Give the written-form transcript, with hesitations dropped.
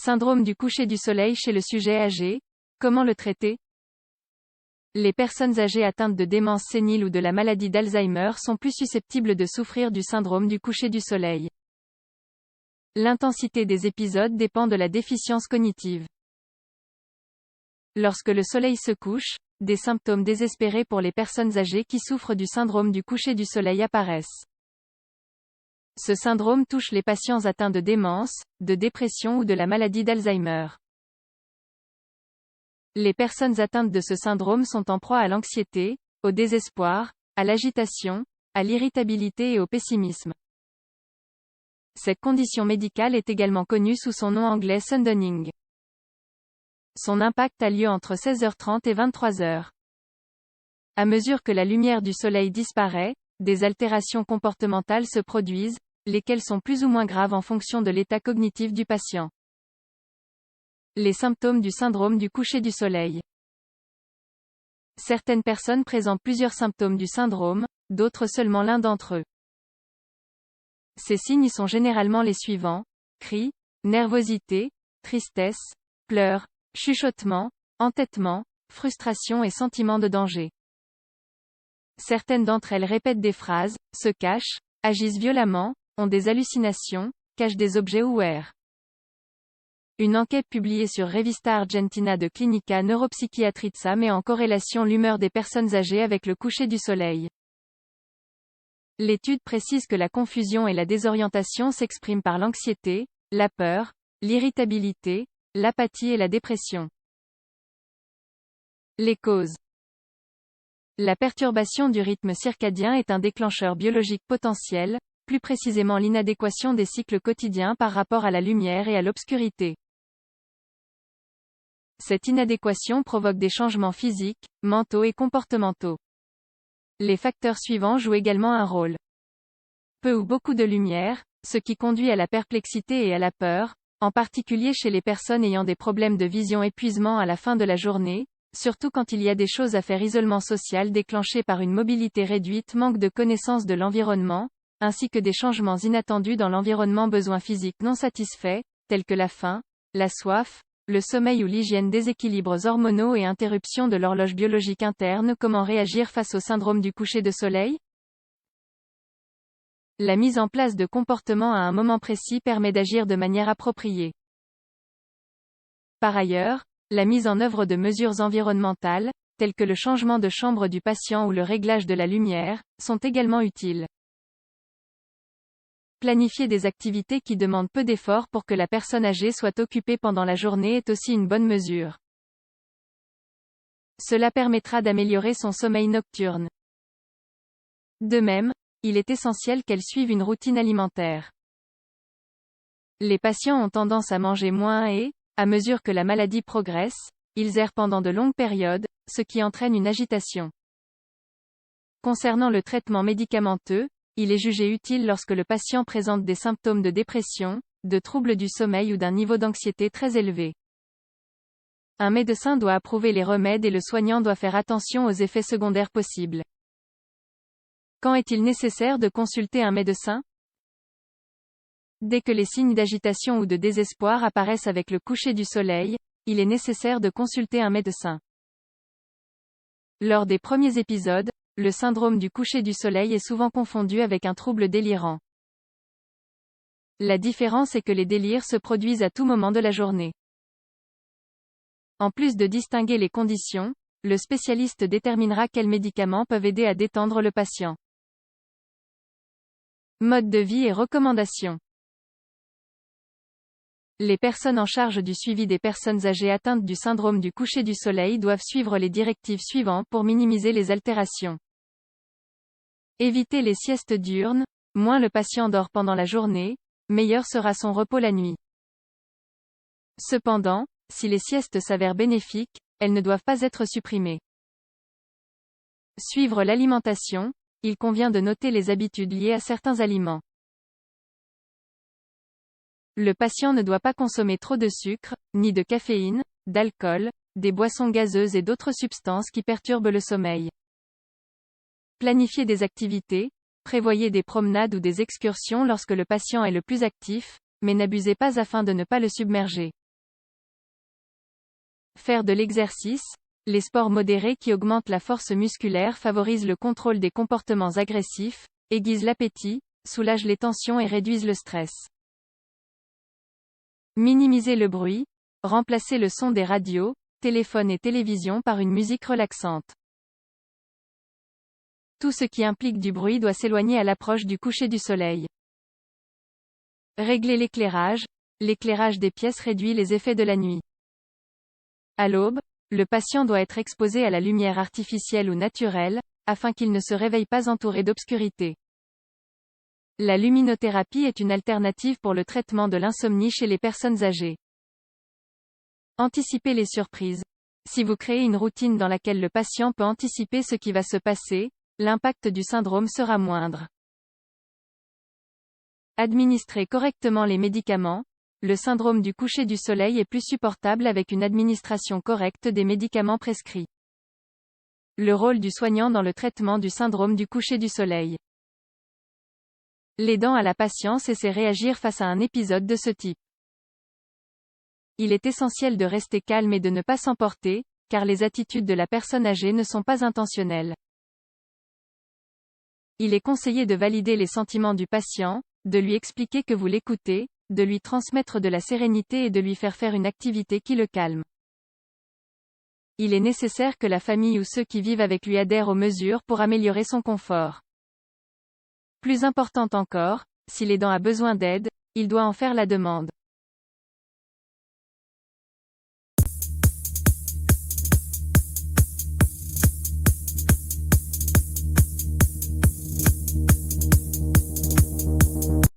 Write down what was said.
Syndrome du coucher du soleil chez le sujet âgé, comment le traiter? Les personnes âgées atteintes de démence sénile ou de la maladie d'Alzheimer sont plus susceptibles de souffrir du syndrome du coucher du soleil. L'intensité des épisodes dépend de la déficience cognitive. Lorsque le soleil se couche, des symptômes désespérés pour les personnes âgées qui souffrent du syndrome du coucher du soleil apparaissent. Ce syndrome touche les patients atteints de démence, de dépression ou de la maladie d'Alzheimer. Les personnes atteintes de ce syndrome sont en proie à l'anxiété, au désespoir, à l'agitation, à l'irritabilité et au pessimisme. Cette condition médicale est également connue sous son nom anglais sundowning. Son impact a lieu entre 16h30 et 23h. À mesure que la lumière du soleil disparaît, des altérations comportementales se produisent, lesquelles sont plus ou moins graves en fonction de l'état cognitif du patient. Les symptômes du syndrome du coucher du soleil. Certaines personnes présentent plusieurs symptômes du syndrome, d'autres seulement l'un d'entre eux. Ces signes sont généralement les suivants: cris, nervosité, tristesse, pleurs, chuchotements, entêtement, frustration et sentiment de danger. Certaines d'entre elles répètent des phrases, se cachent, agissent violemment, ont des hallucinations, cachent des objets ou errent. Une enquête publiée sur Revista Argentina de Clinica Neuropsychiatrizia met en corrélation l'humeur des personnes âgées avec le coucher du soleil. L'étude précise que la confusion et la désorientation s'expriment par l'anxiété, la peur, l'irritabilité, l'apathie et la dépression. Les causes. La perturbation du rythme circadien est un déclencheur biologique potentiel, plus précisément l'inadéquation des cycles quotidiens par rapport à la lumière et à l'obscurité. Cette inadéquation provoque des changements physiques, mentaux et comportementaux. Les facteurs suivants jouent également un rôle. Peu ou beaucoup de lumière, ce qui conduit à la perplexité et à la peur, en particulier chez les personnes ayant des problèmes de vision, épuisement à la fin de la journée, surtout quand il y a des choses à faire, isolement social déclenché par une mobilité réduite, manque de connaissance de l'environnement, ainsi que des changements inattendus dans l'environnement, besoins physiques non satisfaits, tels que la faim, la soif, le sommeil ou l'hygiène, déséquilibres hormonaux et interruption de l'horloge biologique interne. Comment réagir face au syndrome du coucher de soleil? La mise en place de comportements à un moment précis permet d'agir de manière appropriée. Par ailleurs, la mise en œuvre de mesures environnementales, telles que le changement de chambre du patient ou le réglage de la lumière, sont également utiles. Planifier des activités qui demandent peu d'efforts pour que la personne âgée soit occupée pendant la journée est aussi une bonne mesure. Cela permettra d'améliorer son sommeil nocturne. De même, il est essentiel qu'elle suive une routine alimentaire. Les patients ont tendance à manger moins et, à mesure que la maladie progresse, ils errent pendant de longues périodes, ce qui entraîne une agitation. Concernant le traitement médicamenteux, il est jugé utile lorsque le patient présente des symptômes de dépression, de troubles du sommeil ou d'un niveau d'anxiété très élevé. Un médecin doit approuver les remèdes et le soignant doit faire attention aux effets secondaires possibles. Quand est-il nécessaire de consulter un médecin? Dès que les signes d'agitation ou de désespoir apparaissent avec le coucher du soleil, il est nécessaire de consulter un médecin. Lors des premiers épisodes, le syndrome du coucher du soleil est souvent confondu avec un trouble délirant. La différence est que les délires se produisent à tout moment de la journée. En plus de distinguer les conditions, le spécialiste déterminera quels médicaments peuvent aider à détendre le patient. Mode de vie et recommandations. Les personnes en charge du suivi des personnes âgées atteintes du syndrome du coucher du soleil doivent suivre les directives suivantes pour minimiser les altérations. Éviter les siestes diurnes, moins le patient dort pendant la journée, meilleur sera son repos la nuit. Cependant, si les siestes s'avèrent bénéfiques, elles ne doivent pas être supprimées. Suivre l'alimentation, il convient de noter les habitudes liées à certains aliments. Le patient ne doit pas consommer trop de sucre, ni de caféine, d'alcool, des boissons gazeuses et d'autres substances qui perturbent le sommeil. Planifiez des activités, prévoyez des promenades ou des excursions lorsque le patient est le plus actif, mais n'abusez pas afin de ne pas le submerger. Faire de l'exercice. Les sports modérés qui augmentent la force musculaire favorisent le contrôle des comportements agressifs, aiguisent l'appétit, soulagent les tensions et réduisent le stress. Minimiser le bruit. Remplacer le son des radios, téléphones et télévision par une musique relaxante. Tout ce qui implique du bruit doit s'éloigner à l'approche du coucher du soleil. Régler l'éclairage. L'éclairage des pièces réduit les effets de la nuit. À l'aube, le patient doit être exposé à la lumière artificielle ou naturelle, afin qu'il ne se réveille pas entouré d'obscurité. La luminothérapie est une alternative pour le traitement de l'insomnie chez les personnes âgées. Anticiper les surprises. Si vous créez une routine dans laquelle le patient peut anticiper ce qui va se passer, l'impact du syndrome sera moindre. Administrer correctement les médicaments. Le syndrome du coucher du soleil est plus supportable avec une administration correcte des médicaments prescrits. Le rôle du soignant dans le traitement du syndrome du coucher du soleil. L'aidant à la patience et sait réagir face à un épisode de ce type. Il est essentiel de rester calme et de ne pas s'emporter, car les attitudes de la personne âgée ne sont pas intentionnelles. Il est conseillé de valider les sentiments du patient, de lui expliquer que vous l'écoutez, de lui transmettre de la sérénité et de lui faire une activité qui le calme. Il est nécessaire que la famille ou ceux qui vivent avec lui adhèrent aux mesures pour améliorer son confort. Plus important encore, si l'aidant a besoin d'aide, il doit en faire la demande.